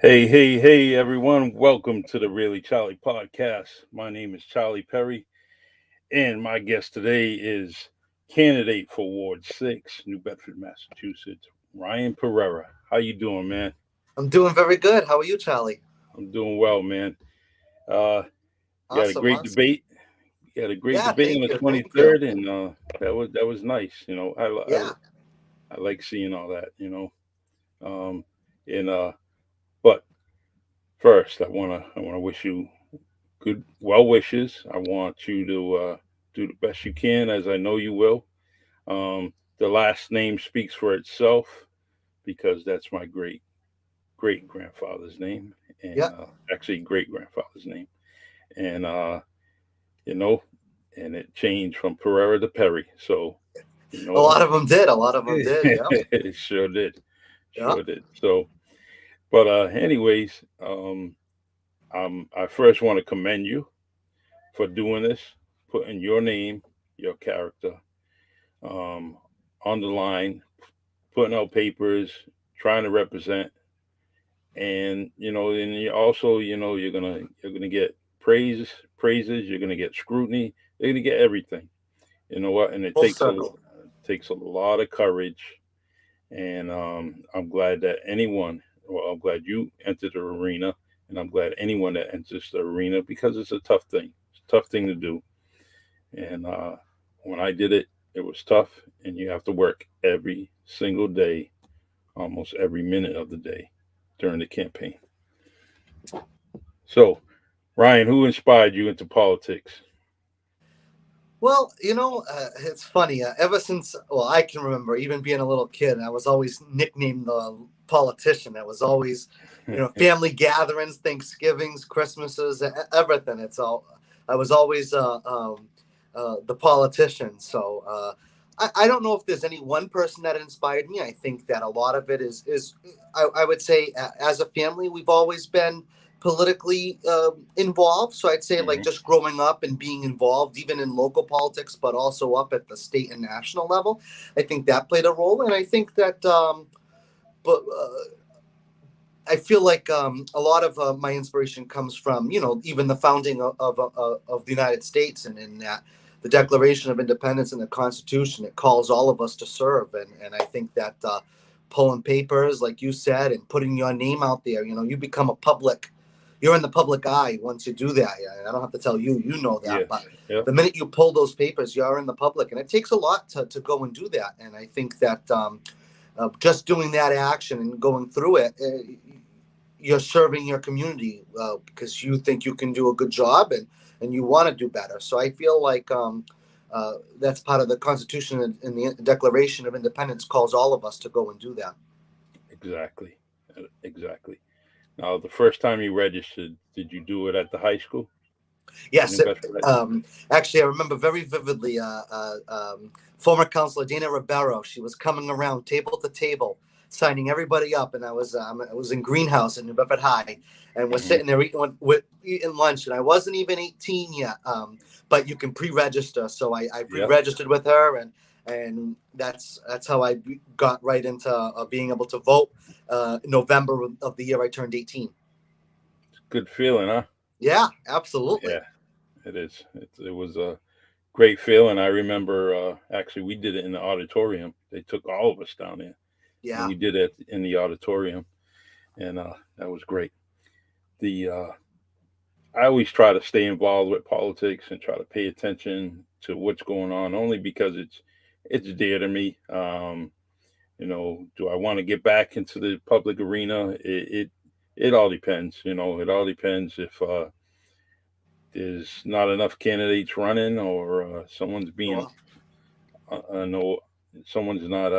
Hey, everyone. Welcome to the Really Charlie podcast. My name is Charlie Perry, and my guest today is candidate for Ward 6, New Bedford, Massachusetts, Ryan Pereira. How you doing, man? I'm doing very good. How are you, Charlie? I'm doing well, man. Uh, you had a Awesome, great awesome. debate. You had a great Yeah, debate on thank the you, thank you. 23rd, and that was nice. Yeah. I like seeing all that. Um, and but first, I wanna wish you good well wishes. I want you to do the best you can, as I know you will. The last name speaks for itself because that's my great grandfather's name, and Yeah. actually great grandfather's name, and you know, and it changed from Pereira to Perry. So you A know, lot of them did. A lot of them did. Yeah. it sure did, Yeah. sure did. So, but anyways, I first want to commend you for doing this, putting your name, your character, um, on the line, putting out papers, trying to represent, and and you also, you're gonna get praises, you're gonna get scrutiny, you're gonna get everything. You know what? And it Full takes circle. takes a lot of courage, and I'm glad that anyone, well, I'm glad you entered the arena, and I'm glad anyone that enters the arena because it's a tough thing. It's a tough thing to do. And when I did it, it was tough, and you have to work every single day, almost every minute of the day during the campaign. So, Ryan, who inspired you into politics? Well, it's funny. Ever since, well, I can remember even being a little kid, I was always nicknamed the politician. It was always, family gatherings, Thanksgivings, Christmases, everything. It's all. I was always the politician. So I don't know if there's any one person that inspired me. I think that a lot of it is I would say as a family we've always been politically involved. So I'd say like Hmm. just growing up and being involved even in local politics, but also up at the state and national level. I think that played a role, and I think that. But I feel like a lot of my inspiration comes from even the founding of the United States, and in that the Declaration of Independence and the Constitution, it calls all of us to serve, and I think that pulling papers like you said and putting your name out there, you become a public. You're in the public eye once you do that. Yeah, I don't have to tell you, you know that, Yes. but Yep. the minute you pull those papers, you're in the public, and it takes a lot to go and do that. And I think that just doing that action and going through it, you're serving your community because you think you can do a good job and you want to do better. So I feel like that's part of the Constitution, and the Declaration of Independence calls all of us to go and do that. Exactly. Exactly. Now, the first time you registered, did you do it at the high school in New Yes, Bedford? actually, I remember very vividly. Former councilor Dana Ribeiro, she was coming around table to table, signing everybody up, and I was in Greenhouse in New Bedford High, and we're Hmm. sitting there eating lunch, and I wasn't even 18 yet. But you can pre-register, so I Yep. pre-registered with her, and that's how I got right into being able to vote. November of the year I turned 18. Good feeling, huh? Yeah, absolutely. Yeah, it is. It was a great feeling. I remember actually we did it in the auditorium. They took all of us down there, and Yeah, we did it in the auditorium, and that was great. The I always try to stay involved with politics and try to pay attention to what's going on, only because it's dear to me. Do I want to get back into the public arena? It all depends. It all depends if there's not enough candidates running, or someone's being, sure. no, someone's not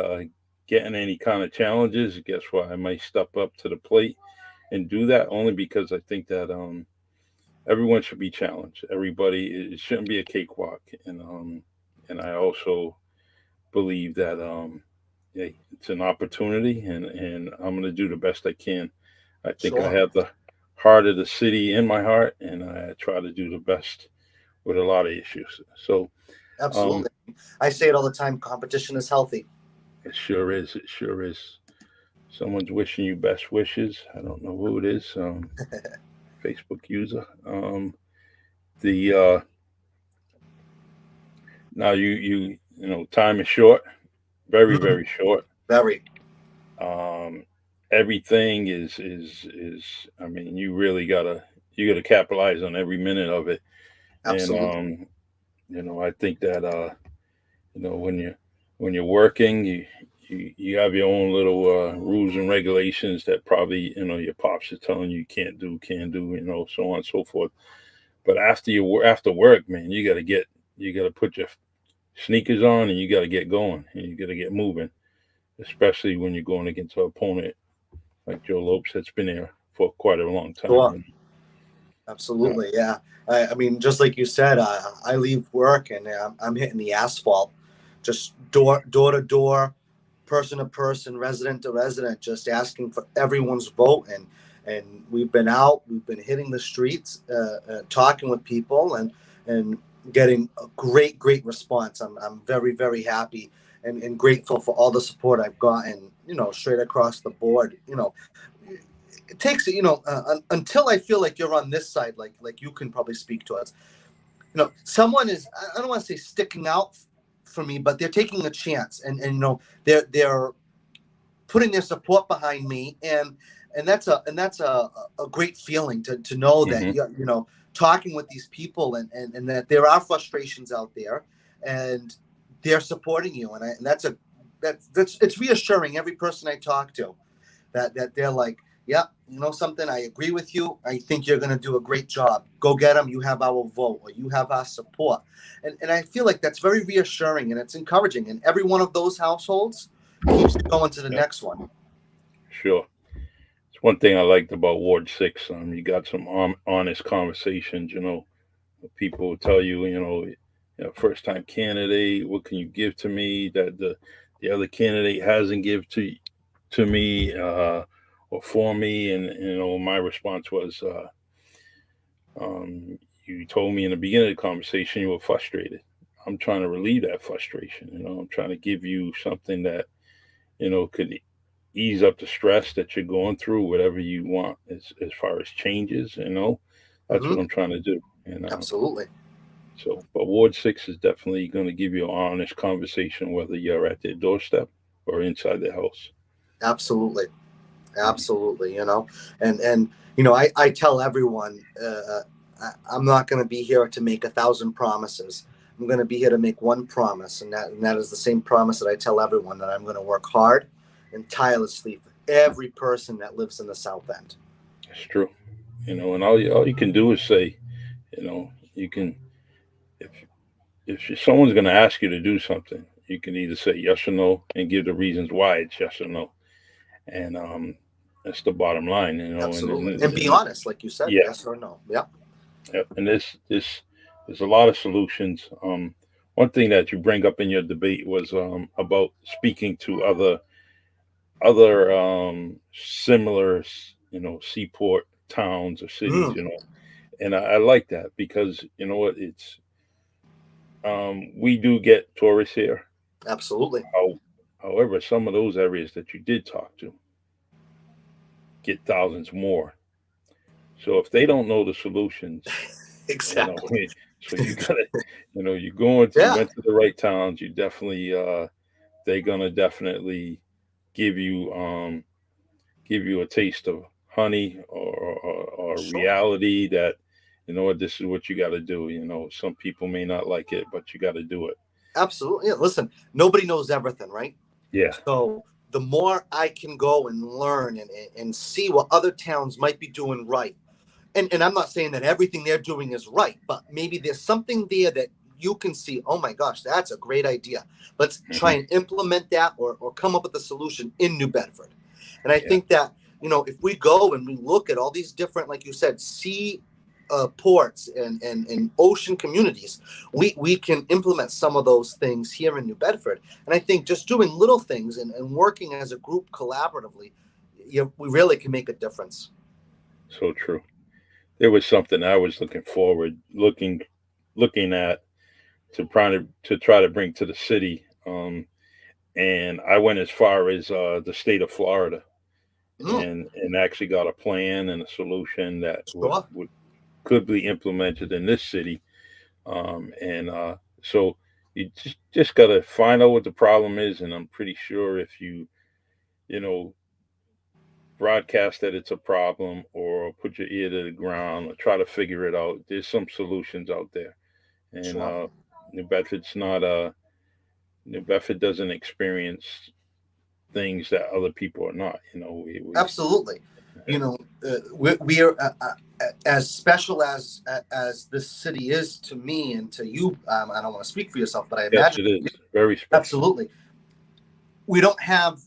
getting any kind of challenges. Guess what? I might step up to the plate and do that, only because I think that everyone should be challenged. Everybody, it shouldn't be a cakewalk, and I also believe that hey, it's an opportunity, and I'm going to do the best I can. I think I Sure. have the heart of the city in my heart, and I try to do the best with a lot of issues. So um, Absolutely. I say it all the time. Competition is healthy. it sure is. It sure is. Someone's wishing you best wishes. I don't know who it is. Facebook user. The Now you know time is short, very Mm, very short. very. Um, Everything is. I mean, you gotta capitalize on every minute of it. And Absolutely. you know, I think that you know when you're working, you have your own little rules and regulations that probably your pops is telling you can't do, can do, so on and so forth. But after work, man, you gotta put your sneakers on and you gotta get going and you gotta get moving, especially when you're going against an opponent like Joe Lopes that's been there for quite a long time. Sure. Uh, Absolutely, yeah. I mean, just like you said, I leave work and I'm hitting the asphalt, just door to door, person to person, resident to resident, just asking for everyone's vote. And we've been out, we've been hitting the streets, talking with people, and getting a great response. I'm very happy and grateful for all the support I've gotten. Straight across the board. It takes until I feel like you're on this side, like you can probably speak to us. Someone is, I don't want to say sticking out for me, but they're taking a chance, and they're putting their support behind me, and that's a great feeling to know that hmm talking with these people, and that there are frustrations out there, and they're supporting you, and that's it's reassuring every person I talk to, that they're like, yeah, something, I agree with you. I think you're going to do a great job. Go get them. You have our vote, or you have our support. And I feel like that's very reassuring and it's encouraging. And every one of those households keeps you going to the Yeah, next one. sure. It's one thing I liked about Ward Six. You got some honest conversations. People will tell you, first time candidate, what can you give to me that the other candidate hasn't give to me or for me? And my response was, you told me in the beginning of the conversation you were frustrated. I'm trying to relieve that frustration. I'm trying to give you something that could ease up the stress that you're going through, whatever you want as far as changes. That's Hmm. what I'm trying to do. And Absolutely. but Ward Six is definitely going to give you an honest conversation, whether you're at their doorstep or inside their house. Absolutely. Mhm. Absolutely. And I tell everyone, I'm not going to be here to make 1,000 promises. I'm going to be here to make one promise, and that is the same promise that I tell everyone, that I'm going to work hard and tirelessly for every person that lives in the South End. It's true. And all you can do is say, you can if someone's going to ask you to do something, you can either say yes or no and give the reasons why it's yes or no, and that's the bottom line. Absolutely. And be And honest, like you said, yeah, yes or no. Yeah. yeah, and this there's a lot of solutions. One thing that you bring up in your debate was about speaking to other similar, seaport towns or cities, Mm, and I like that because you know what, it's we do get tourists here. absolutely. How, However, some of those areas that you did talk to get thousands more. So if they don't know the solutions, you know, Exactly. so you gotta, you Yeah. went to the right towns. You definitely, they're gonna definitely give you, give you a taste of honey or Sure. reality that, what, this is what you got to do. Some people may not like it, but you got to do it. Absolutely. Yeah, listen, nobody knows everything, right? Yeah. So the more I can go and learn and see what other towns might be doing right. And I'm not saying that everything they're doing is right, but maybe there's something there that you can see, oh my gosh, that's a great idea. Let's try hmm and implement that, or come up with a solution in New Bedford. And I Yeah. think that, if we go and we look at all these different, like you said, sea ports and ocean communities, we can implement some of those things here in New Bedford. And I think just doing little things and working as a group collaboratively, we really can make a difference. So true. There was something I was looking at to try to bring to the city. And I went as far as the state of Florida. Mm, and actually got a plan and a solution that sure. would could be implemented in this city. And so you just got to find out what the problem is, and I'm pretty sure if you know broadcast that it's a problem or put your ear to the ground or try to figure it out, there's some solutions out there. And Sure. New Bedford's not New Bedford doesn't experience things that other people are not. Absolutely. You know, we are as special as this city is to me and to you. I don't want to speak for yourself, but I Yes, imagine it is very special. absolutely. We don't have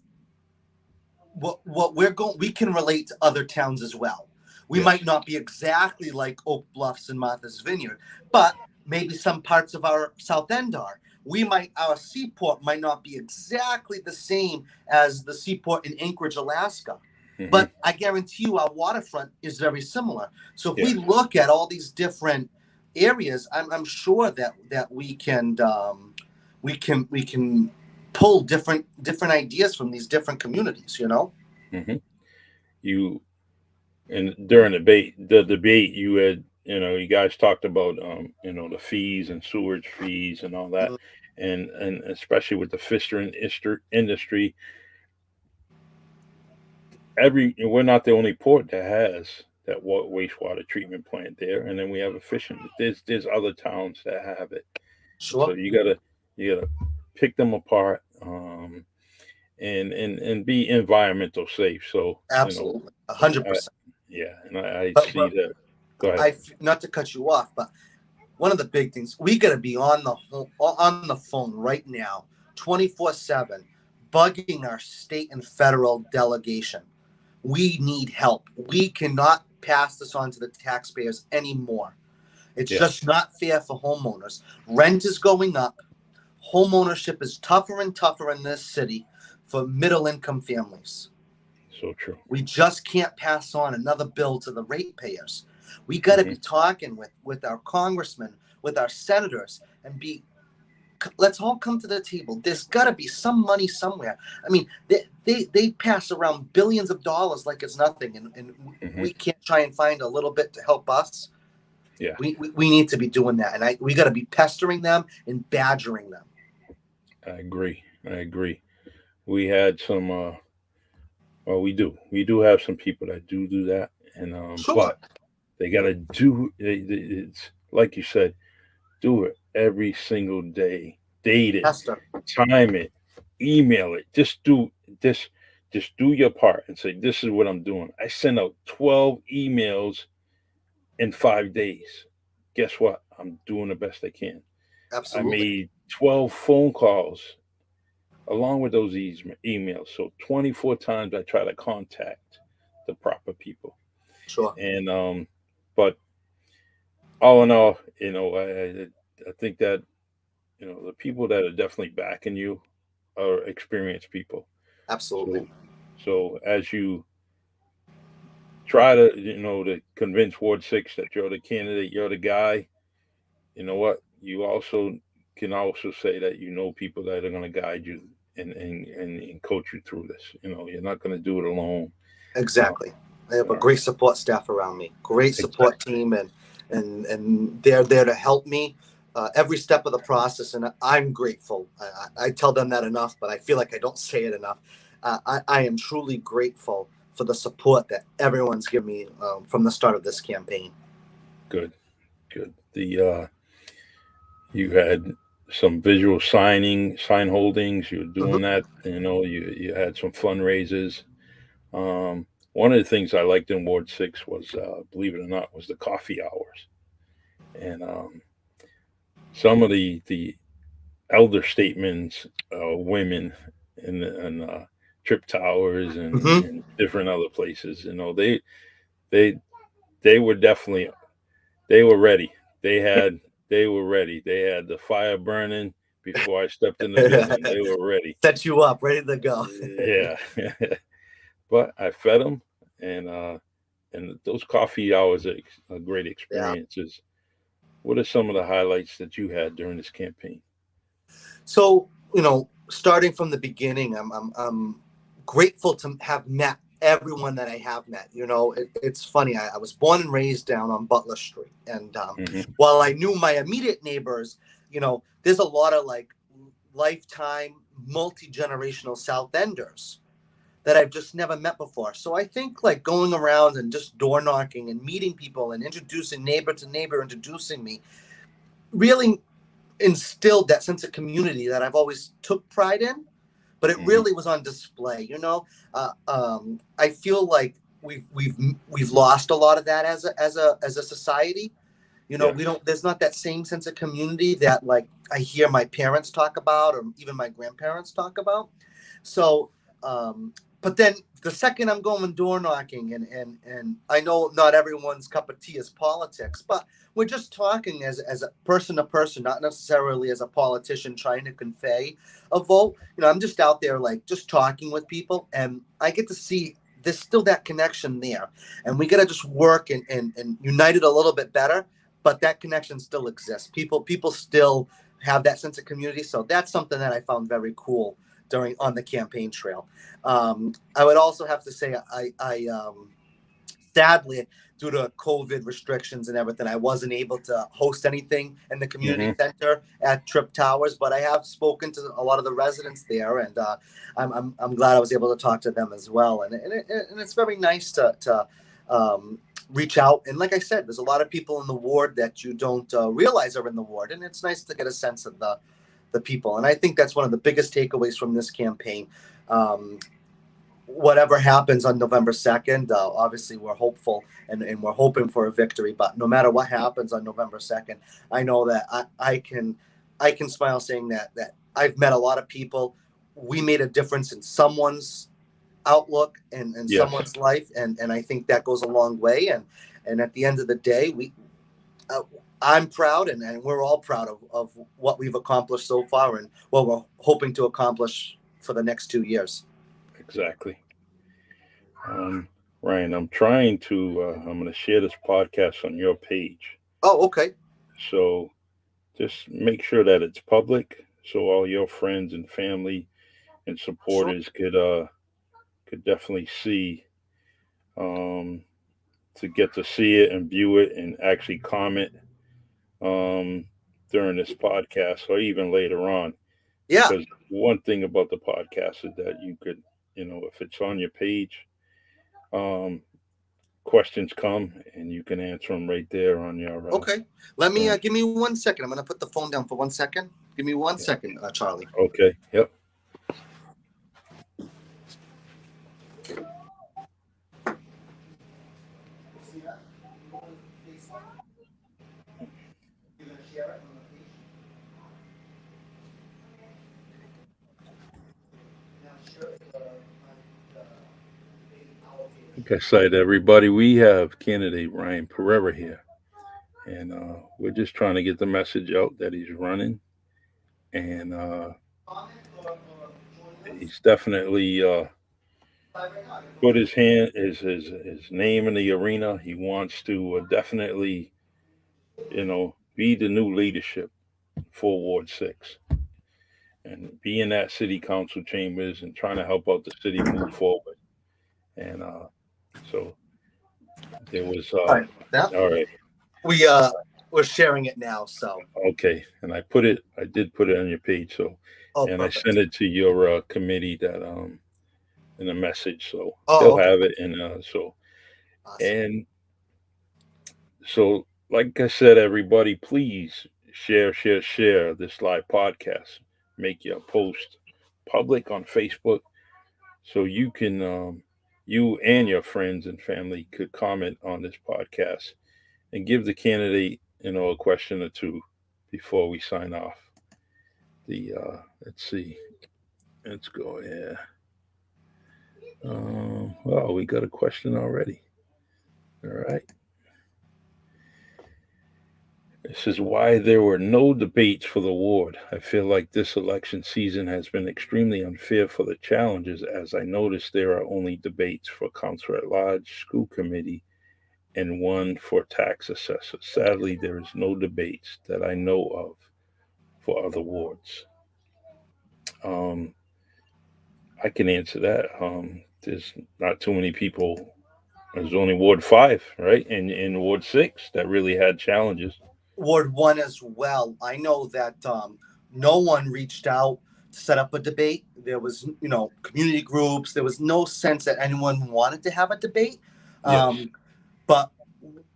what we're going. We can relate to other towns as well. We Yes. might not be exactly like Oak Bluffs and Martha's Vineyard, but maybe some parts of our South End are. Our seaport might not be exactly the same as the seaport in Anchorage, Alaska, Hmm. but I guarantee you our waterfront is very similar. So if we Yes. look at all these different areas, I'm sure that we can pull different ideas from these different communities. You know. Hmm. You and during the debate you had, you guys talked about the fees and sewage fees and all that, Mm, and especially with the fishing industry. We're not the only port that has that wastewater treatment plant there, and then we have a fishing. There's other towns that have it, and so sure. you gotta pick them apart, and be environmental safe. So Absolutely, I, 100%. yeah, and I see But that. Go ahead. I not to cut you off, but one of the big things we got to be on the phone right now, 24/7, bugging our state and federal delegation. We need help. We cannot pass this on to the taxpayers anymore. It's Yes, just not fair for homeowners. Rent is going up. Home ownership is tougher and tougher in this city for middle income families. so true. We just can't pass on another bill to the ratepayers. We got to Hmm. be talking with our congressmen, with our senators, and let's all come to the table. There's got to be some money somewhere. I mean, they pass around billions of dollars like it's nothing, and Hmm. we can't try and find a little bit to help us. Yeah, We need to be doing that, and we got to be pestering them and badgering them. I agree. I agree. We had some. Well, we do have some people that do that, and Sure, but they gotta do. It's like you said, do it every single day. Date it, Hester. time it, email it. This. Just do your part and say, "This is what I'm doing." I sent out 12 emails in 5 days. Guess what? I'm doing the best I can. I Absolutely, made 12 phone calls along with those emails. So 24 times I try to contact the proper people. sure, And but all in all, I think that the people that are definitely backing you are experienced people. absolutely. So as you try to convince Ward 6 that you're the candidate, you're the guy, you know what? You also can also say that people that are going to guide you and coach you through this. You're not going to do it alone. Uh, Exactly. I have a uh, great support staff around me, great support exactly. team, and they're there to help me every step of the process. And I'm grateful. I tell them that enough, but I feel like I don't say it enough. I am truly grateful for the support that everyone's given me from the start of this campaign. Good. Good. You had some visual sign holdings. You were doing Hmm. that. You had some fundraisers. One of the things I liked in Ward 6 was, believe it or not, was the coffee hours. And some of the elder statements, women and Trip Towers Hmm. and different other places. They they were definitely they were ready. They had they were ready. They had the fire burning before I stepped in the building. They were ready. Set you up, ready to go. Yeah, but I fed them, and those coffee hours are great Yeah. experiences. What are some of the highlights that you had during this campaign? So, starting from the beginning, I'm grateful to have met everyone that I have met. It's funny. I was born and raised down on Butler Street, and Hmm. while I knew my immediate neighbors, there's a lot of like lifetime, multi generational South Enders that I've just never met before. So I think like going around and just door knocking and meeting people and introducing neighbor to neighbor, introducing me, really instilled that sense of community that I've always took pride in, but it Hmm. really was on display. I feel like we've lost a lot of that as a society. Yes. We don't. There's not that same sense of community that like I hear my parents talk about, or even my grandparents talk about. So, but then the second I'm going door knocking, and I know not everyone's cup of tea is politics, but we're just talking as a person to person, not necessarily as a politician trying to convey a vote. I'm just out there like just talking with people, and I get to see there's still that connection there, and we got to just work and unite it a little bit better. But that connection still exists. People still have that sense of community. So that's something that I found very cool during on the campaign trail. I would also have to say I sadly, due to COVID restrictions and everything, I wasn't able to host anything in the community Hmm. center at Trip Towers. But I have spoken to a lot of the residents there, and I'm glad I was able to talk to them as well. And it's very nice to reach out. And like I said, there's a lot of people in the ward that you don't realize are in the ward, and it's nice to get a sense of the people. And I think that's one of the biggest takeaways from this campaign. Um, Whatever happens on November 2nd, obviously we're hopeful and we're hoping for a victory. But no matter what happens on November 2nd, I know that I can smile saying that I've met a lot of people. We made a difference in someone's outlook and Yes. someone's life, and I think that goes a long way. And at the end of the day, uh, I'm proud, and we're all proud of what we've accomplished so far and what we're hoping to accomplish for the next 2 years. Exactly. Um, Ryan, I'm going to share this podcast on your page. Oh, okay. So just make sure that it's public so all your friends and family and Sure. supporters could definitely see, um, to get to see it and view it and actually comment, um, during this podcast or even later on. Yeah. Because one thing about the podcast is that you could, if it's on your page, um, questions come and you can answer them right there on your Okay. Let me phone. give me 1 second. I'm gonna put the phone down for 1 second. Give me one Yeah. second, Charlie. Okay. Yep. See that? You go to Facebook. You're gonna share it on the page. Now share it on the our page. Like I said, everybody, we have candidate Ryan Pereira here, and we're just trying to get the message out that he's running, and Comment or join us. he's definitely Right now. You're put going. his name in the arena. He wants to definitely, be the new leadership for Ward 6 and be in that city council chambers and trying to help out the city move forward. And so there was, All right. That all right, we we're sharing it now. So. okay. And I did put it on your page. So, Oh, and I perfect. sent it to your committee that, in a message. So Oh, they'll okay. have it. And Awesome. and so, like I said, everybody, please share this live podcast. Make your post public on Facebook so you can, you and your friends and family could comment on this podcast and give the candidate, a question or two before we sign off. The let's see, let's go. Yeah. Well, we got a question already. All right. This is why there were no debates for the ward. I feel like this election season has been extremely unfair for the challenges, as I noticed there are only debates for council at large, school committee, and one for tax assessor. Sadly, there is no debates that I know of for other wards. Um, I can answer that. there's not too many people. There's only Ward 5, right? And in Ward 6 that really had challenges. Ward 1 as well. I know that no one reached out to set up a debate. There was, community groups. There was no sense that anyone wanted to have a debate. Yes. But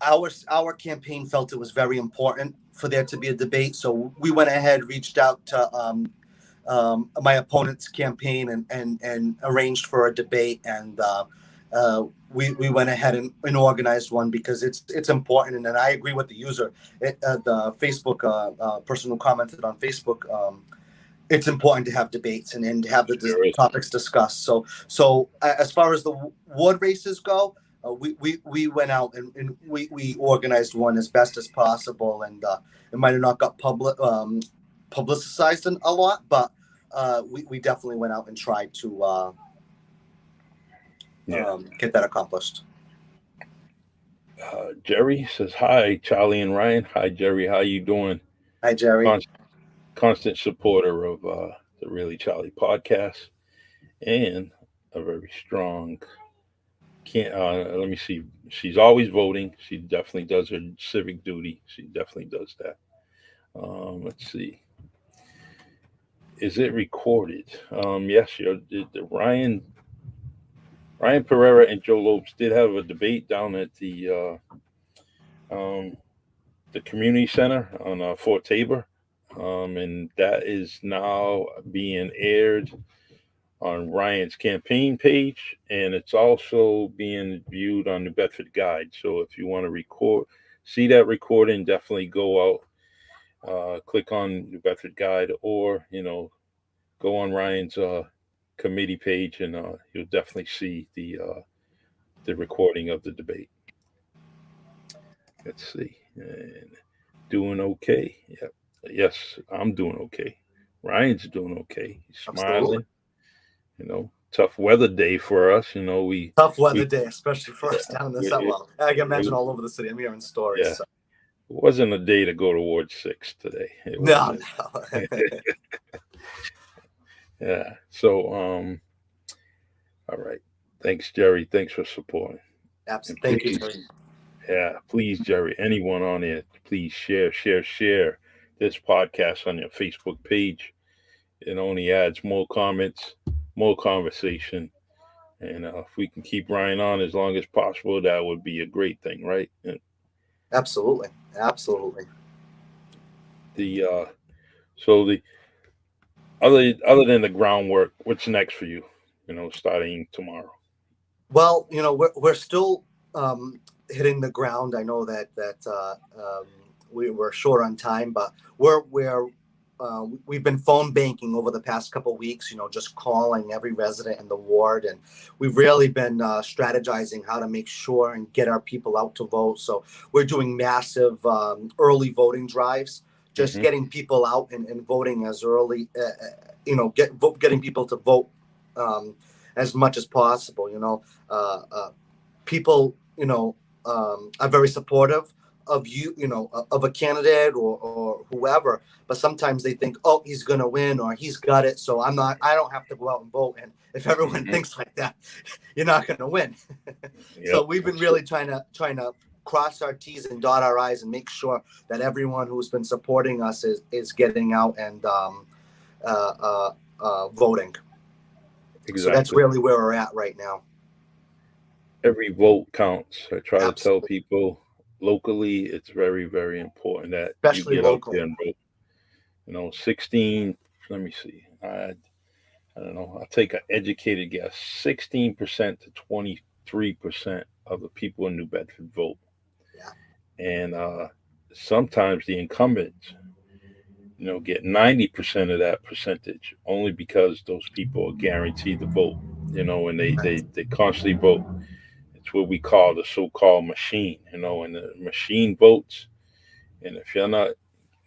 our campaign felt it was very important for there to be a debate. So we went ahead, reached out to my opponent's campaign and arranged for a debate. And we went ahead and organized one because it's important. And then I agree with the user, the Facebook person who commented on Facebook. It's important to have debates and to have the Sure is. topics discussed. So as far as the ward races go, we went out and we organized one as best as possible, and it might have not got publicized a lot, but we definitely went out and tried to Yeah. get that accomplished. Jerry says hi, Charlie and Ryan. Hi, Jerry. How you doing? Hi, Jerry. Constant, constant supporter of the Really Charlie podcast, and a very strong. Can't. Let me see. She's always voting. She definitely does her civic duty. She definitely does that. Let's see. Is it recorded? Yes. Ryan Pereira and Joe Lopes did have a debate down at the community center on Fort Tabor, and that is now being aired on Ryan's campaign page, and it's also being viewed on the Bedford Guide. So if you want to see that recording, definitely go out, click on the Bedford Guide, or go on Ryan's committee page, and you'll definitely see the recording of the debate. Let's see. And doing okay. Yep. Yes, I'm doing okay. Ryan's doing okay. He's Absolutely. smiling. Tough weather day for us. Tough weather We day, especially for us down in the south. it, Well, I can it, imagine all over the city. I'm hearing stories. yeah, So. it wasn't a day to go to Ward 6 today. It No, wasn't. no. Yeah. So all right. Thanks, Jerry. Thanks for supporting. And Absolutely. Thank you, please, Jerry. yeah, please, Jerry, anyone on it, please share this podcast on your Facebook page. It only adds more comments, more conversation. And if we can keep Ryan on as long as possible, that would be a great thing, right? And Absolutely. Absolutely. the so the other than the groundwork, what's next for you? Starting tomorrow. Well, we're still hitting the ground. I know that we were short on time, but we've been phone banking over the past couple of weeks. Just calling every resident in the ward, and we've really been strategizing how to make sure and get our people out to vote. So we're doing massive early voting drives, just Hmm. getting people out and voting as early. Getting people to vote as much as possible. People, are very supportive of of a candidate or whoever, but sometimes they think, oh, he's going to win or he's got it, so I don't have to go out and vote. And if everyone Hmm. thinks like that, you're not going to win. So Yep. we've been really trying to cross our T's and dot our I's and make sure that everyone who's been supporting us is getting out and voting. So that's Exactly. really where we're at right now. Every vote counts. I try to tell Absolutely. people locally, it's very, very important that you Especially get out there locally. and vote. 16. Let me see. I don't know. I'll take an educated guess. 16% to 23% of the people in New Bedford vote, Yeah. and sometimes the incumbents, get 90% of that percentage only because those people are guaranteed to vote. And they constantly vote. It's what we call the so-called machine. And the machine votes. And if you're not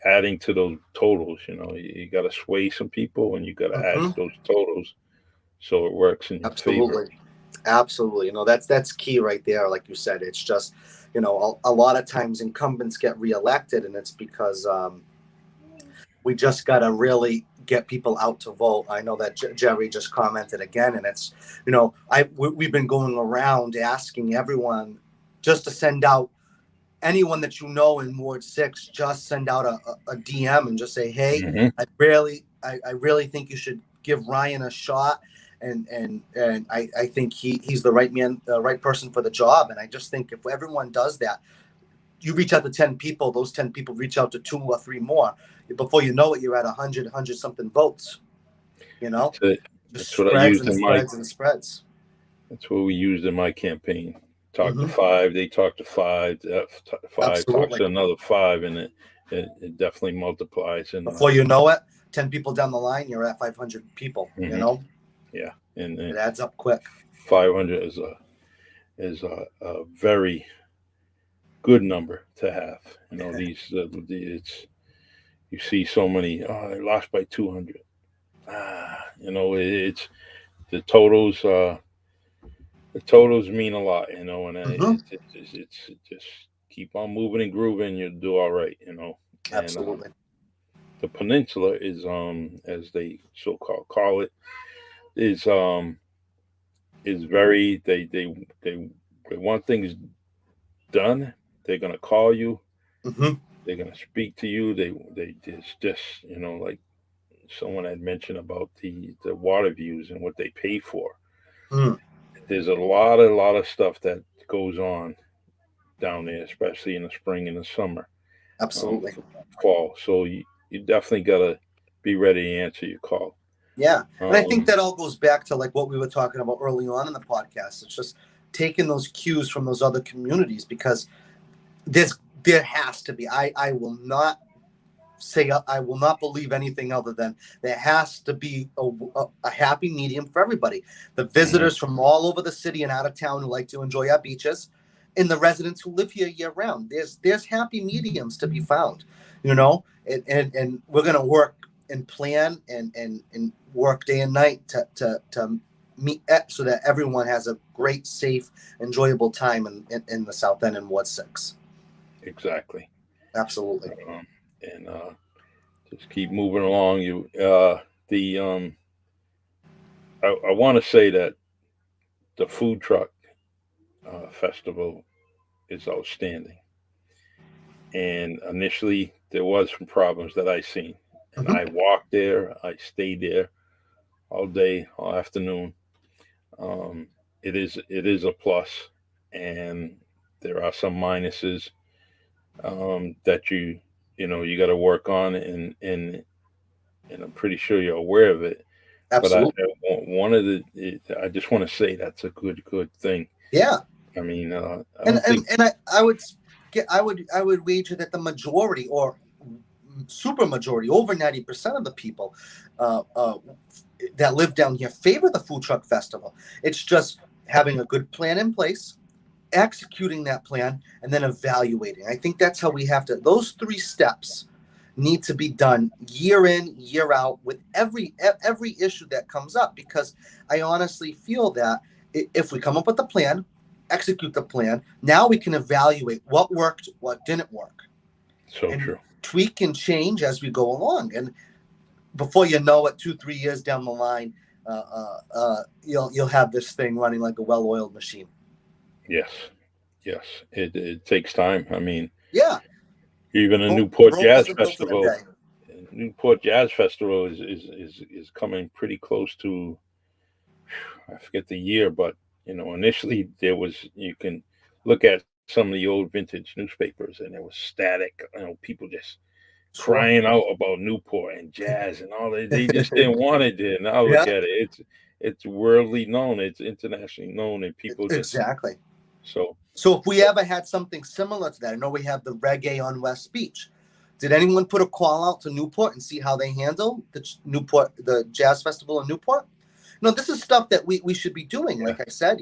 adding to those totals, you got to sway some people, and you got to add Hmm. to those totals so it works in your favor. Absolutely. Absolutely. That's key right there. Like you said, it's just, a lot of times incumbents get reelected, and it's because we just got to really get people out to vote. I know that Jerry just commented again, and it's, we've been going around asking everyone just to send out anyone that you know in Ward 6, just send out a DM and just say, hey, Hmm. I really think you should give Ryan a shot. And I think he's the right man, the right person for the job. And I just think if everyone does that, you reach out to 10 people, those 10 people reach out to 2 or 3 more. Before you know it, you're at 100 something votes, That's it. just That's what I spreads used and in my. spreads and spreads. That's what we used in my campaign. Talk to Mm-hmm. five. They talk to five. Five talks Absolutely. to another five, and it definitely multiplies. And Before you know it, 10 people down the line, you're at 500 people, mhm, yeah, and it adds up quick. 500 is a very good number to have. These it's you see so many. Oh, they lost by 200. It's the totals. The totals mean a lot, and Mm-hmm. it's just keep on moving and grooving. You'll do all right, And Absolutely. the peninsula is, as they call it, is very they want things done. They're gonna call you. Mm-hmm. They're gonna speak to you. They just like someone had mentioned about the water views and what they pay for. Mm. There's a lot of stuff that goes on down there, especially in the spring and the summer, Absolutely. fall. So you definitely gotta be ready to answer your call. Yeah. And I think Um, that all goes back to like what we were talking about early on in the podcast. It's just taking those cues from those other communities, because there has to be. I will not say, I will not believe anything other than there has to be a happy medium for everybody. The mhm, visitors from all over the city and out of town who like to enjoy our beaches, and the residents who live here year round. There's happy mediums to be found, and we're gonna work and plan and work day and night to meet so that everyone has a great, safe, enjoyable time in the South End in Ward 6. exactly. Absolutely. And just keep moving along. The I want to say that the food truck festival is outstanding. And initially, there was some problems that I seen, and Mm-hmm. I walked there. I stayed there all day, all afternoon. Um, it is a plus, and there are some minuses that you got to work on, and I'm pretty sure you're aware of it. But Absolutely. one of I just want to say that's a good thing. Yeah. I mean, I and don't and think. and I would wager that the majority, or super majority, over 90% of the people that live down here favor the food truck festival. It's just having a good plan in place, executing that plan, and then evaluating. I think that's how we have to. Those 3 steps need to be done year in, year out, with every issue that comes up, because I honestly feel that if we come up with a plan, execute the plan, now we can evaluate what worked, what didn't work, So and true. tweak and change as we go along. And before you know it, 2-3 years down the line, you'll have this thing running like a well-oiled machine. Yes, yes. It takes time. I mean, Yeah. even a Newport Rome Jazz wasn't built in a Festival. day. Newport Jazz Festival is coming pretty close to, I forget the year, but initially there was, you can look at some of the old vintage newspapers, and it was static. People just Sure. crying out about Newport and jazz and all that. They just didn't want it there. Now look Yeah. at it. It's worldly known. It's internationally known, and people just Exactly. so. So if we ever had something similar to that, I know we have the reggae on West Beach. Did anyone put a call out to Newport and see how they handle the Jazz Festival in Newport? No, this is stuff that we should be doing. Yeah. Like I said,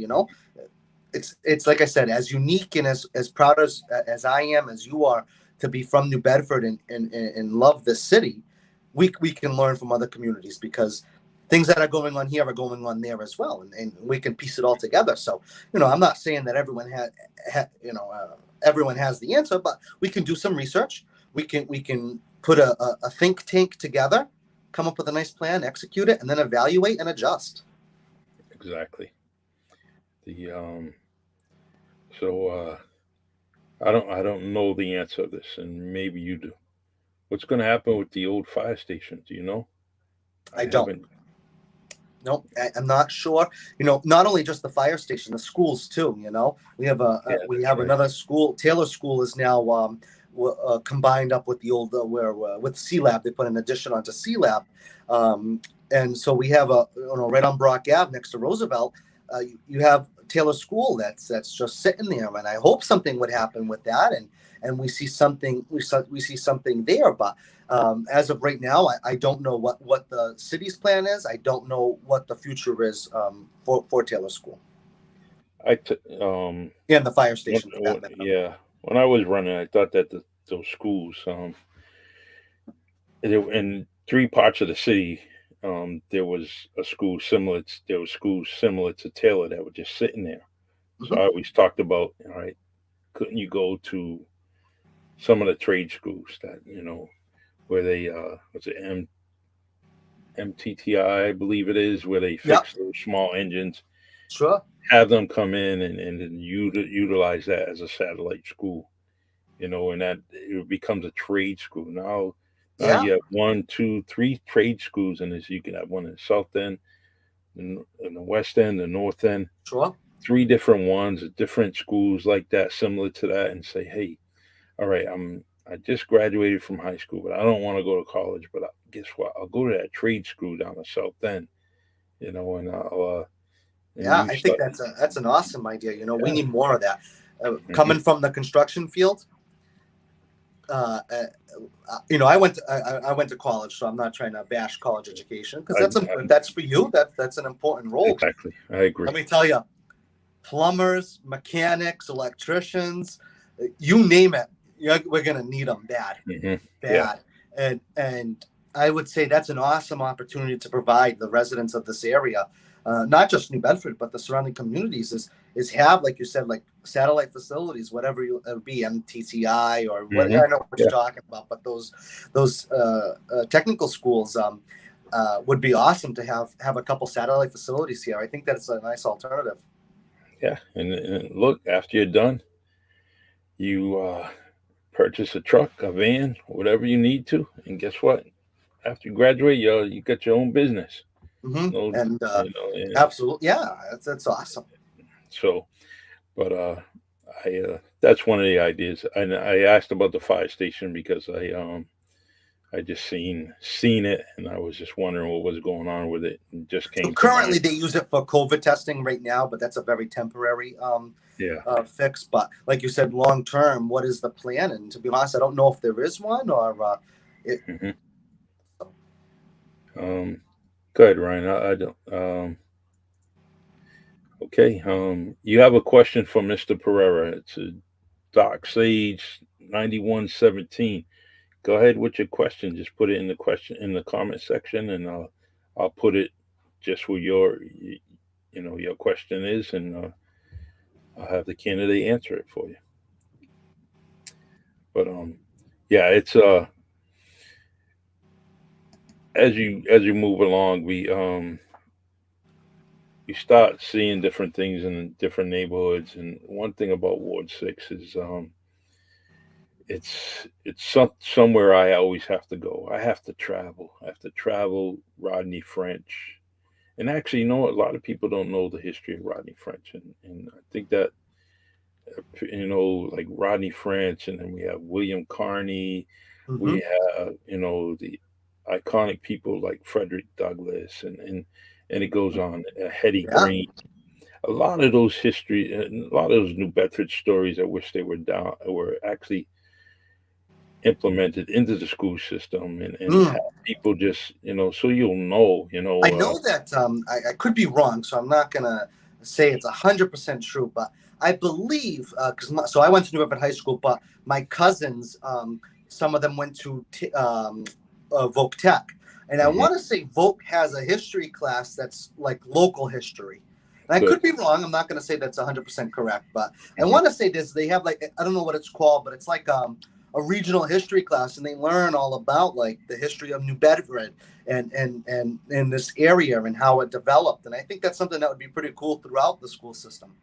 it's like I said, as unique and as proud as I am, as you are, to be from New Bedford and love this city. We can learn from other communities, because things that are going on here are going on there as well, and we can piece it all together. So, I'm not saying that everyone has the answer, but we can do some research. We can put a think tank together, come up with a nice plan, execute it, and then evaluate and adjust. Exactly. The so I don't know the answer to this, and maybe you do. What's going to happen with the old fire station? Do you know? I I don't. haven't. No, I'm not sure. Not only just the fire station, the schools too. We have Yeah, we that's have right. another school. Taylor School is now combined up with the old where with C Lab. They put an addition onto C Lab, um, and so we have right on Brock Ave next to Roosevelt. You have Taylor School that's just sitting there, and I hope something would happen with that, and we see something we see something there, but as of right now, I don't know what the city's plan is. I don't know what the future is for Taylor School I t- and the fire station for that matter. yeah. When I was running, I thought that those schools, in three parts of the city, there was a school similar. There were schools similar to Taylor that were just sitting there. So Mm-hmm. I always talked about, all right, couldn't you go to some of the trade schools that where they was it MTTI, I believe it is, where they Yep, fix those small engines, sure. have them come in and then utilize that as a satellite school, and that it becomes a trade school. Now Yeah, you have one, two, three trade schools in this. You can have one in the south end, in the west end, the north end, sure. three different ones, different schools like that, similar to that, and say, hey, all right, I just graduated from high school, but I don't want to go to college. But guess what? I'll go to that trade school down the south end, and I'll and Yeah, you I think start. that's an awesome idea. We Yeah. need more of that. Hmm. Coming from the construction field, uh, uh, I went to college, so I'm not trying to bash college education because I that's for you. That's an important role. But exactly. I agree. let me tell you, plumbers, mechanics, electricians, you name it, we're gonna need them bad, Hmm. Yeah. bad. And I would say that's an awesome opportunity to provide the residents of this area, not just New Bedford, but the surrounding communities, is have, like you said, like satellite facilities, whatever you be, MTCI or what, Hmm. I know what you're Yeah. talking about, but those technical schools. Would be awesome to have a couple satellite facilities here. I think that's a nice alternative. Yeah. And look, after you're done, you purchase a truck, a van, whatever you need to, and guess what? After you graduate, you got your own business. No, And and absolutely, yeah, that's awesome. so, but I that's one of the ideas. And I asked about the fire station because I just seen it, and I was just wondering what was going on with it, and just So came to currently mind. they use it for COVID testing right now, but that's a very temporary Yeah. fix. But like you said, long term, what is the plan? And to be honest, I don't know if there is one or it. Hmm. Um, go ahead, Ryan. I don't. Okay. You have a question for Mr. Pereira. It's a Doc Sage 9117. Go ahead with your question. Just put it in the question in the comment section, and I'll put it just where your question is, and I'll have the candidate answer it for you. But yeah, it's as you move along, we start seeing different things in different neighborhoods, and one thing about Ward 6 is somewhere I always have to go. I have to travel. I have to travel Rodney French. And actually, a lot of people don't know the history of Rodney French, and I think that like Rodney French, and then we have William Carney, Mm-hmm. we have the iconic people like Frederick Douglass, and it goes on. Hetty Yeah, Green. A lot of those history, a lot of those New Bedford stories. I wish they were actually implemented into the school system, and mm. have people just so you'll know. I know that I could be wrong, so I'm not gonna say it's 100% true, but I believe because so I went to New Bedford High School, but my cousins, some of them went to Voc Tech, and I Mhm. want to say Voc has a history class that's like local history. And I Good. could be wrong. I'm not going to say that's 100% correct, but I Mhm. want to say this. They have like I don't know what it's called, but it's like a regional history class and they learn all about like the history of New Bedford and this area and how it developed. And I think that's something that would be pretty cool throughout the school system.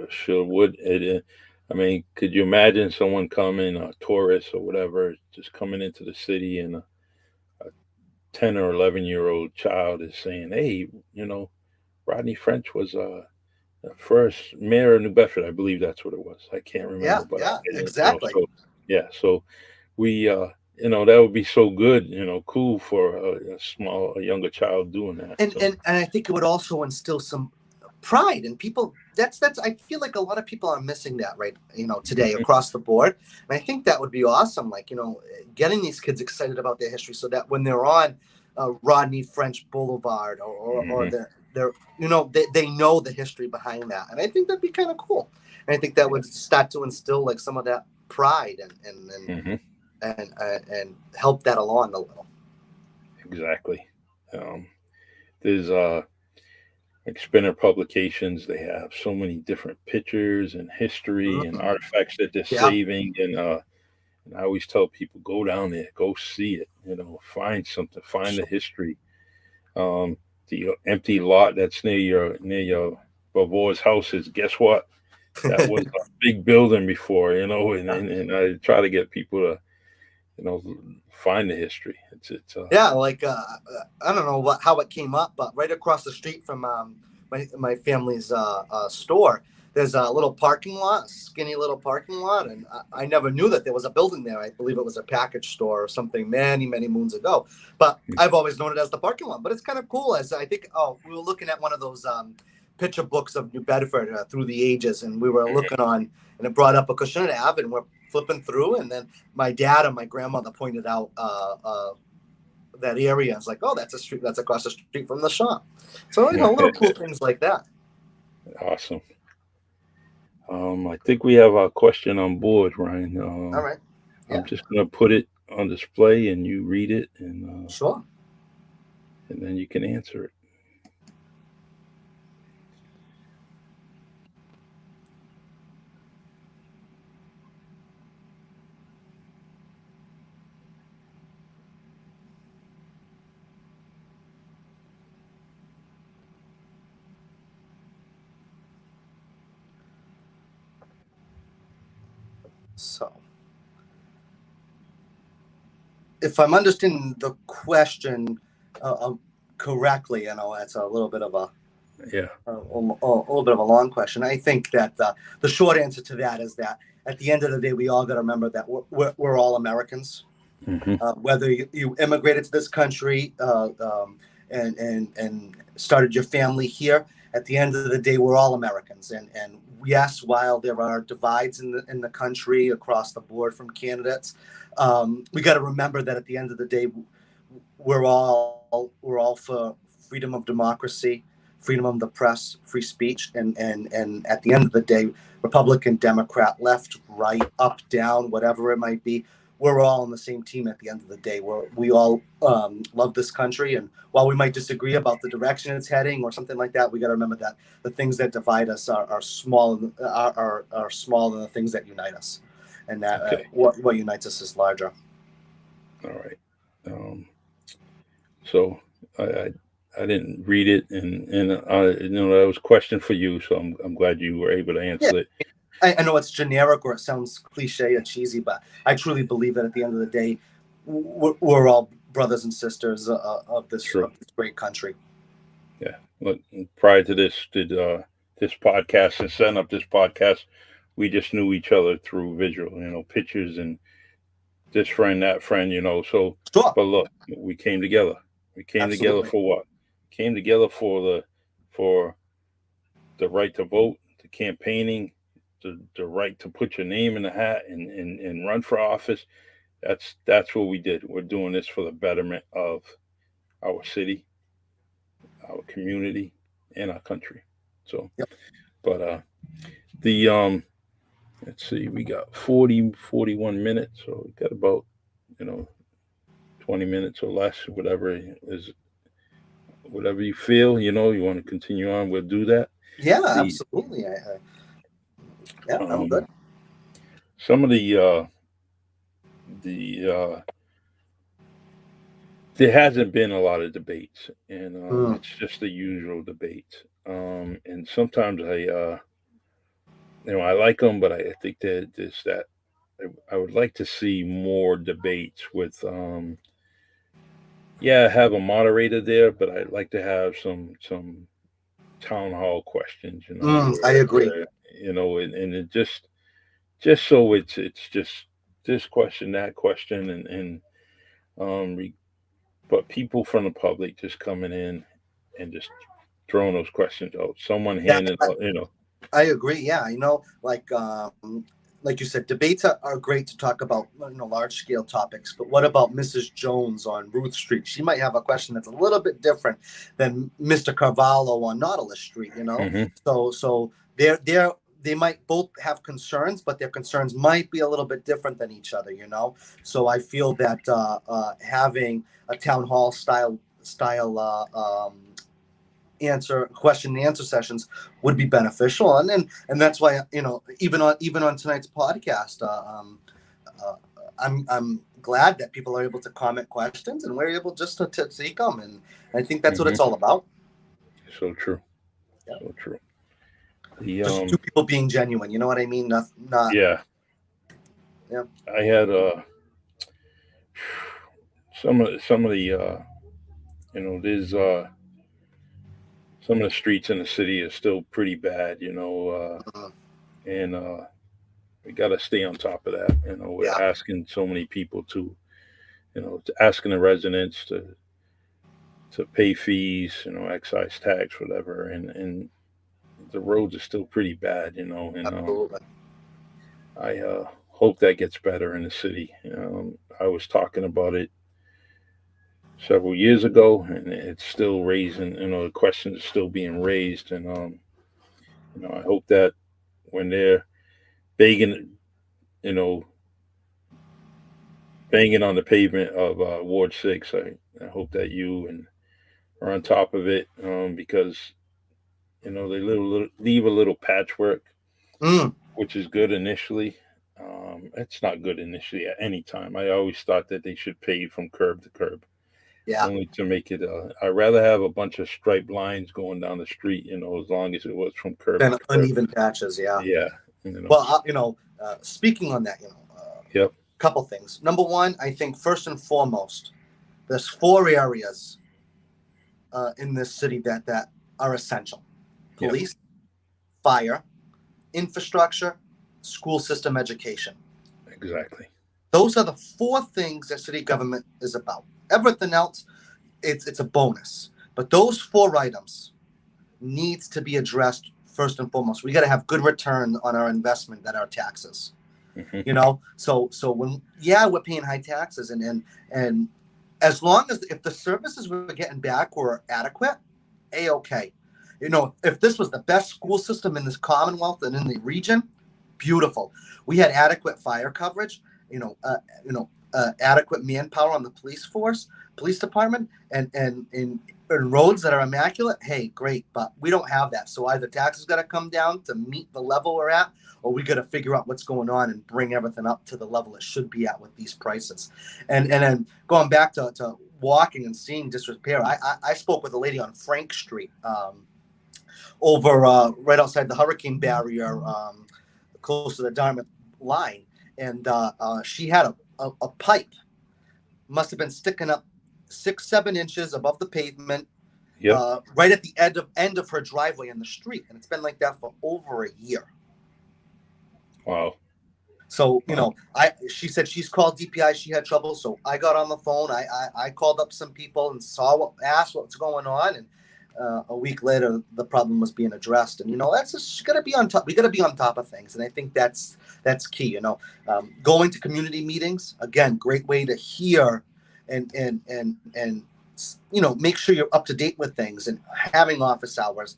Sure would. I mean, could you imagine someone coming, a tourist or whatever, just coming into the city, and a 10 or 11 year old child is saying, "Hey, you know, Rodney French was the first mayor of New Bedford. I believe that's what it was. I can't remember, Yeah, but yeah, you know, exactly. so yeah, so we, that would be so good, cool for a younger child doing that. and So and and I think it would also instill some pride in people. That's I feel like a lot of people are missing that right today hmm across the board, and I think that would be awesome. Like getting these kids excited about their history, so that when they're on Rodney French Boulevard or hmm they're they know the history behind that, and I think that'd be kind of cool. And I think that would start to instill like some of that pride hmm and help that along a little. exactly. Um, there's like Spinner Publications. They have so many different pictures and history and Mhm. artifacts that they're Yeah. saving, and I always tell people, go down there, go see it. Find something, find the history. Um, the empty lot that's near your Bavor's house is, guess what? That was a big building before, and I try to get people to, you know, find the history. It's Yeah, like I don't know how it came up, but right across the street from my family's store, there's a little parking lot, skinny little parking lot, and I never knew that there was a building there. I believe it was a package store or something many moons ago, but I've always known it as the parking lot. But it's kind of cool, as I think. Oh, we were looking at one of those picture books of New Bedford through the ages, and we were looking on, and it brought up a Acushnet Ave, and we're flipping through, and then my dad and my grandmother pointed out that area. It's like, oh, that's a street that's across the street from the shop. So little cool things like that. awesome. I think we have our question on board, Ryan. All right. I'm Yeah. just gonna put it on display, and you read it, Sure. and then you can answer it. So, if I'm understanding the question correctly, it's a little bit of Yeah. a little bit of a long question. I think that the short answer to that is that at the end of the day, we all got to remember that we're all Americans. hmm Whether you immigrated to this country and started your family here, at the end of the day, we're all Americans. And yes, while there are divides in the country across the board from candidates, we got to remember that at the end of the day, we're all for freedom of democracy, freedom of the press, free speech, and at the end of the day, Republican, Democrat, left, right, up, down, whatever it might be, we're all on the same team at the end of the day. We all love this country, and while we might disagree about the direction it's heading or something like that, we got to remember that the things that divide us are small, are small than the things that unite us, and that Okay. what unites us is larger. All right. Um, so I didn't read it, and that was a question for you. So I'm glad you were able to Yeah, answer it. I know it's generic or it sounds cliche or cheesy, but I truly believe that at the end of the day, we're all brothers and sisters True. of this great country. Yeah. Look, prior to this, did this podcast and setting up this podcast, we just knew each other through visual, pictures and this friend, that friend, So, Sure, but look, we came together. We came together absolutely. for what? Came together for the right to vote, the campaigning, the right to put your name in the hat and run for office. That's what we did. We're doing this for the betterment of our city, our community, and our country. So, Yep. but the let's see, we got 41 minutes, so we got about you know 20 minutes or less, whatever you feel. You want to continue on, we'll do that. Yeah, The absolutely. Yeah, I'm um, good. some of the the there hasn't been a lot of debates, and Mm, it's just the usual debates. And sometimes I like them, but I think that there's that I would like to see more debates with, yeah, have a moderator there, but I'd like to have some town hall questions, I agree. where and it just so it's just this question, that question, and um, re- but people from the public just coming in and just throwing those questions out. Someone That handing out, I agree. Yeah, like you said, debates are great to talk about large scale topics. But what about Mrs. Jones on Ruth Street? She might have a question that's a little bit different than Mr. Carvalho on Nautilus Street. hmm So they might both have concerns, but their concerns might be a little bit different than each other. So I feel that having a town hall style answer question and answer sessions would be beneficial, and that's why even on tonight's podcast, uh, I'm glad that people are able to comment questions and we're able just to take them, and I think that's what hmm it's all about. so true, Yeah, so true. The just two people being genuine. You know what I mean? Not Yeah, yeah. I had some of the there's some of the streets in the city are still pretty bad, Mhm. and we got to stay on top of that. Yeah, We're asking so many people to, asking the residents to pay fees, excise tax, whatever, and the roads are still pretty bad, and absolutely. I hope that gets better in the city. I was talking about it several years ago, and it's still raising. The questions are still being raised, and I hope that when they're begging, you know, banging on the pavement of Ward Six, I hope that you and are on top of it, because they leave a little patchwork, Mm, which is good initially. It's not good initially at any time. I always thought that they should pave from curb to curb, yeah, only to make it. I'd rather have a bunch of striped lines going down the street, as long as it was from curb been to curb. uneven patches. Yeah. Yeah, Well, speaking on that, yep, couple things. Number one, I think first and foremost, there's four areas in this city that are essential: yep, police, fire, infrastructure, school system education. exactly. Those are the four things that city government is about. Everything else, it's a bonus. But those four items needs to be addressed first and foremost. We got to have good return on our investment that our taxes. hmm So when we're paying high taxes, and as long as if the services we're getting back were adequate, a-okay. If this was the best school system in this commonwealth and in the region, beautiful. We had adequate fire coverage, adequate manpower on the police department, and roads that are immaculate. Hey, great, but we don't have that. So either taxes got to come down to meet the level we're at, or we got to figure out what's going on and bring everything up to the level it should be at with these prices. And then going back to walking and seeing disrepair, I spoke with a lady on Frank Street, over right outside the hurricane barrier, close to the Dartmouth line, and she had a pipe, must have been sticking up 6-7 inches above the pavement, Yep. right at the end of her driveway in the street, and it's been like that for over a year. Wow. So Wow. I she said she's called DPI. She had trouble, so I got on the phone. I called up some people and asked what's going on, and a week later the problem was being addressed. And that's just got to be on top. We got to be on top of things, and I think that's key. Going to community meetings, again, great way to hear and make sure you're up to date with things, and having office hours.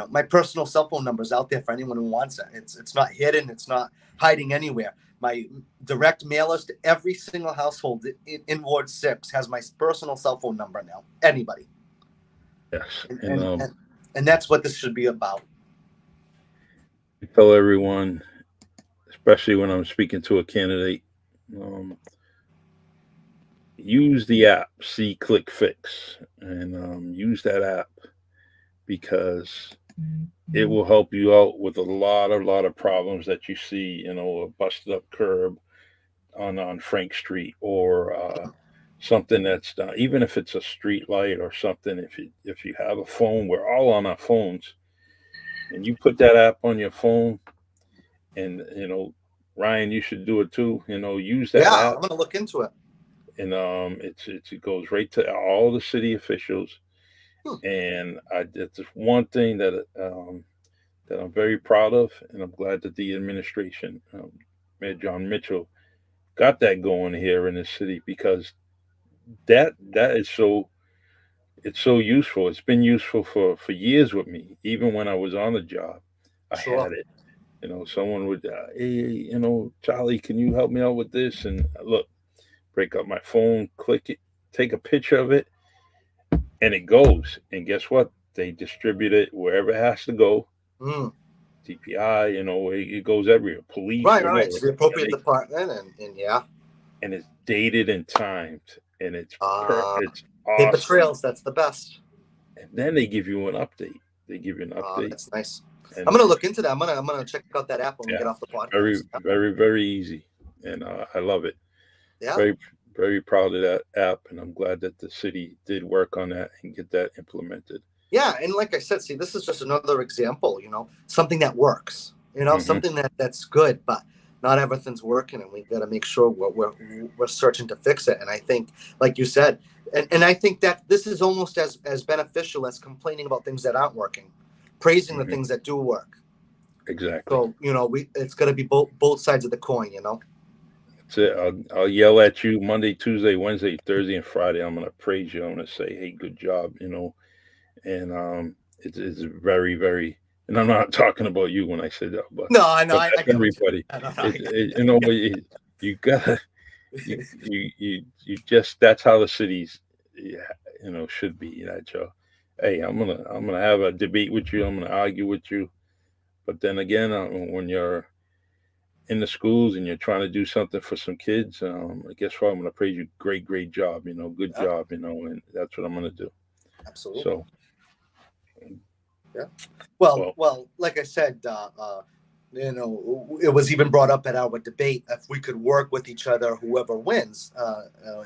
My personal cell phone number is out there for anyone who wants it. It's not hidden. It's not hiding anywhere. My direct mailers to every single household in Ward 6 has my personal cell phone number now. Anybody. Yes. And, And and, and, and that's what this should be about. I tell everyone, especially when I'm speaking to a candidate, um, use the app, See Click Fix, and use that app because it will help you out with a lot of problems that you see. A busted up curb on Frank Street, or something that's done. Even if it's a street light or something, if you have a phone, we're all on our phones, and you put that app on your phone, and Ryan, you should do it too. Use that Yeah, app, I'm gonna look into it. and it goes right to all the city officials. Hmm, And it's just one thing that I'm very proud of, and I'm glad that the administration, Mayor John Mitchell, got that going here in the city, because that is so it's so useful. It's been useful for years with me. Even when I was on the job, I sure. had it. Someone would, hey, Charlie, can you help me out with this? And look, break up my phone, click it, take a picture of it, and it goes. And guess what? They distribute it wherever it has to go. Mm. TPI, it goes everywhere. Police, Right, right. whatever. To the And appropriate they department, and yeah. and it's dated and timed, and Uh, it's Paper awesome. trails, that's the best. And then they give you an update. They give you an update, That's nice. I'm and gonna look into that. I'm gonna check out that app when we yeah, get off the very, podcast. Yeah. very, very easy, and I love it. Yeah. Very, very proud of that app, and I'm glad that the city did work on that and get that implemented. Yeah, and like I said, see, this is just another example. Something that works. Hmm. Something that's good, but not everything's working, and we got to make sure we're searching to fix it. And I think, like you said, and I think that this is almost as beneficial as complaining about things that aren't working, praising the Hmm. things that do work. Exactly. So we it's got to be both sides of the coin. That's it. I'll yell at you Monday, Tuesday, Wednesday, Thursday, and Friday. I'm gonna praise you. I'm gonna say, "Hey, good job," and it's very, very. And I'm not talking about you when I say that, but No, I know. I that's get what you everybody. mean. I know, I It, get it, you know, but you gotta you just, that's how the cities, yeah, should be. Joe. Hey, I'm gonna have a debate with you. I'm gonna argue with you. But then again, when you're in the schools and you're trying to do something for some kids, guess what? I'm gonna praise you. Great, great job. Good yeah, job. And that's what I'm gonna do. absolutely. So, Yeah. Well, well, well, like I said, it was even brought up at our debate if we could work with each other, whoever wins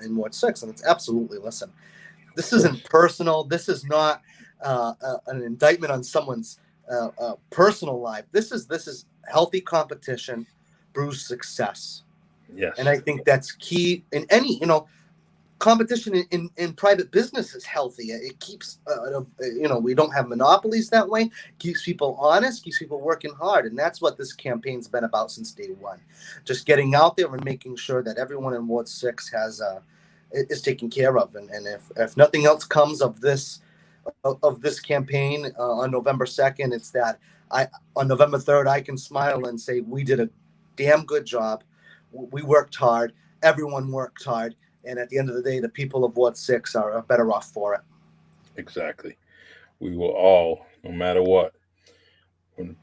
in Ward 6. And it's absolutely, listen, of this isn't course, personal. This is not an indictment on someone's personal life. This is healthy competition brews success. And yes, I think that's key in any, competition in private business is healthy. It keeps, we don't have monopolies that way. It keeps people honest, keeps people working hard. And that's what this campaign's been about since day one. Just getting out there and making sure that everyone in Ward 6 is taken care of. And if nothing else comes of this campaign on November 2nd, it's that on November 3rd, I can smile and say, we did a damn good job. We worked hard. Everyone worked hard. And at the end of the day, the people of Ward 6 are better off for it. exactly. We will all, no matter what, when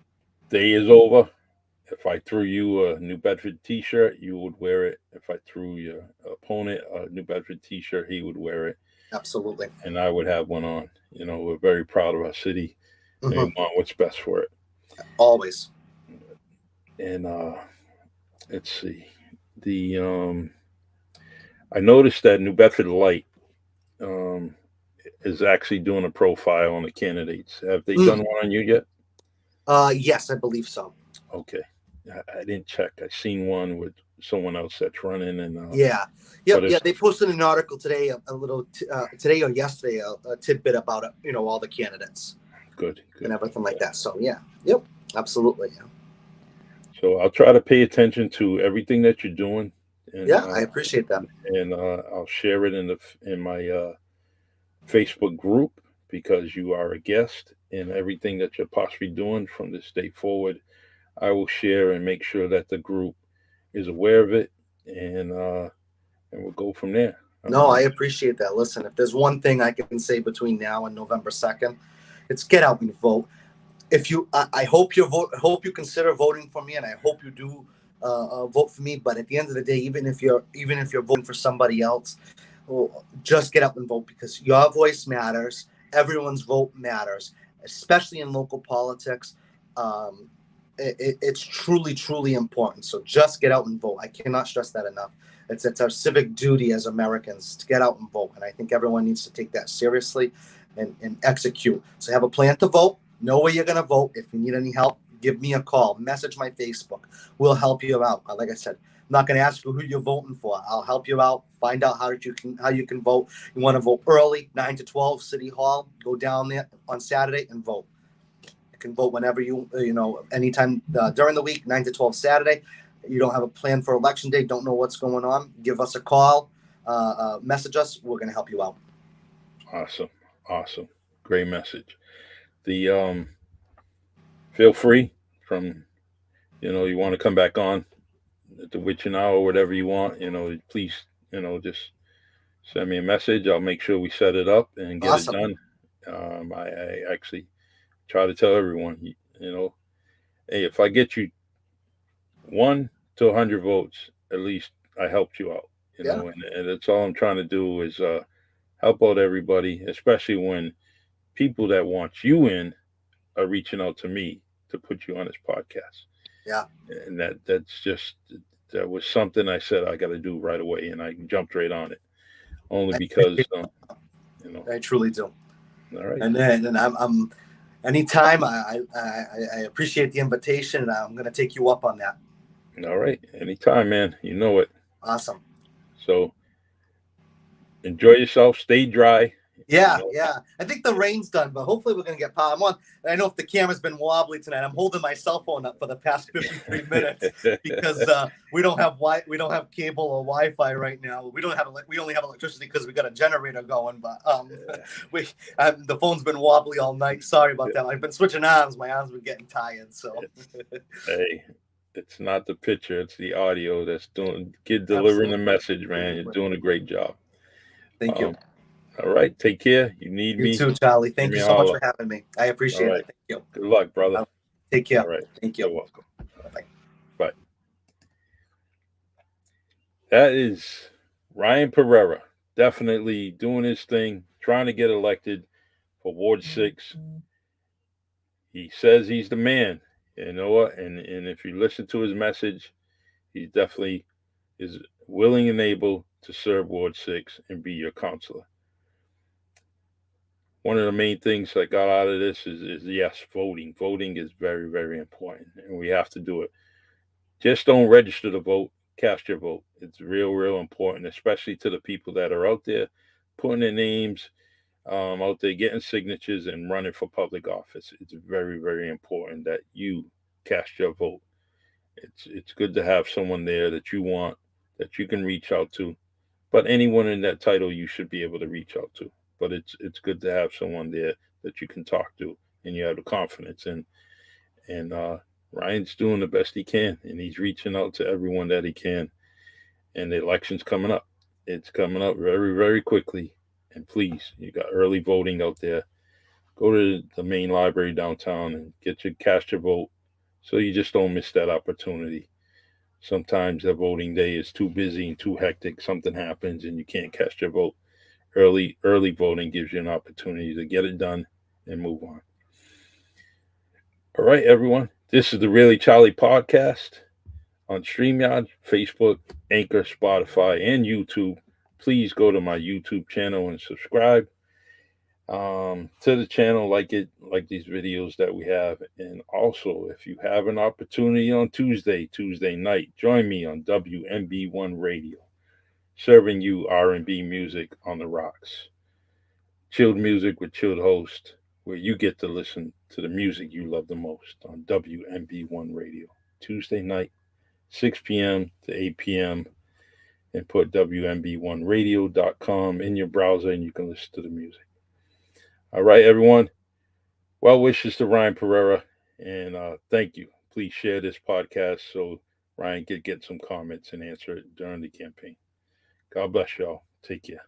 day is over, if I threw you a New Bedford T-shirt, you would wear it. If I threw your opponent a New Bedford T-shirt, he would wear it, Absolutely. and I would have one on. We're very proud of our city, and we Hmm. want what's best for it. Always. And let's see, the I noticed that New Bedford Light um, is actually doing a profile on the candidates. Have they done Mm. one on you yet? Yes, I believe so. Okay, I didn't check. I seen one with someone else that's running, and Yeah. Yep. but Yeah. it's They posted an article today, a little today or yesterday, a tidbit about it. All the candidates good, and good. everything like that. So yeah. Yep. Absolutely. Yeah. So I'll try to pay attention to everything that you're doing, and Yeah. I appreciate that. I'll share it in my Facebook group, because you are a guest, and everything that you're possibly doing from this day forward, I will share and make sure that the group is aware of it, and we'll go from there. No, I Um, appreciate that. Listen, if there's one thing I can say between now and November 2nd, it's get out and vote. If you, I hope you vote. Hope you consider voting for me, and I hope you do vote for me. But at the end of the day, even if you're voting for somebody else, just get out and vote, because your voice matters. Everyone's vote matters, especially in local politics. Um, it's truly, truly important. So just get out and vote. I cannot stress that enough. It's our civic duty as Americans to get out and vote, and I think everyone needs to take that seriously and execute. So have a plan to vote. Know where you're going to vote. If you need any help, give me a call. Message my Facebook. We'll help you out. Like I said, I'm not going to ask you who you're voting for. I'll help you out. Find out how you can vote. You want to vote early, 9 to 12, City Hall. Go down there on Saturday and vote. You can vote whenever anytime during the week, 9 to 12 Saturday. You don't have a plan for election day, don't know what's going on, give us a call, message us. We're going to help you out. Awesome. Awesome. Great message. The feel free from you want to come back on at the witching hour or whatever you want, please, just send me a message. I'll make sure we set it up and get it Awesome. done. I actually try to tell everyone, hey, if I get you 1 to 100 votes, at least I helped you out, Yeah. and that's all I'm trying to do is help out everybody, especially when people that want you in are reaching out to me to put you on this podcast. Yeah. And that was something I said I got to do right away, and I jumped right on it, only because I truly do. All right. And then I'm anytime. I appreciate the invitation, and I'm going to take you up on that. All right, anytime, man. You know it. Awesome. So enjoy yourself. Stay dry. Yeah, yeah. I think the rain's done, but hopefully we're gonna get power. I'm on. I know if the camera's been wobbly tonight. I'm holding my cell phone up for the past 53 minutes because we don't have cable or Wi-Fi right now. We only have electricity because we got a generator going. But the phone's been wobbly all night. Sorry about that. I've been switching arms. My arms been getting tired. So hey, it's not the picture; it's the audio that's delivering the message, man. You're doing a great job. Thank you. All right. Take care. You need me. You too, Charlie. Thank you so much for having me. I appreciate it. Thank you. Good luck, brother. Take care. All right. Thank you. You're welcome. Bye. Bye. That is Ryan Pereira. Definitely doing his thing, trying to get elected for Ward 6. He says he's the man. You know what? And if you listen to his message, he definitely is willing and able to serve Ward 6 and be your counselor. One of the main things I got out of this is yes, voting. Voting is very, very important, and we have to do it. Just don't register to vote. Cast your vote. It's real, real important, especially to the people that are out there putting their names out there, getting signatures and running for public office. It's very, very important that you cast your vote. It's good to have someone there that you want, that you can reach out to. But anyone in that title, you should be able to reach out to. But it's good to have someone there that you can talk to and you have the confidence in. And Ryan's doing the best he can, and he's reaching out to everyone that he can. And the election's coming up. It's coming up very, very quickly. And please, you got early voting out there. Go to the main library downtown and cast your vote, so you just don't miss that opportunity. Sometimes the voting day is too busy and too hectic. Something happens and you can't cast your vote. Early voting gives you an opportunity to get it done and move on. All right, everyone. This is the Really Charlie podcast on StreamYard, Facebook, Anchor, Spotify, and YouTube. Please go to my YouTube channel and subscribe to the channel, like these videos that we have. And also, if you have an opportunity on Tuesday night, join me on WMB1 Radio, serving you R&B music on the rocks. Chilled music with chilled host, where you get to listen to the music you love the most on WMB1 Radio. Tuesday night, 6 p.m. to 8 p.m. And put WMB1radio.com in your browser and you can listen to the music. All right, everyone. Well wishes to Ryan Pereira, and thank you. Please share this podcast so Ryan could get some comments and answer it during the campaign. God bless y'all. Take care.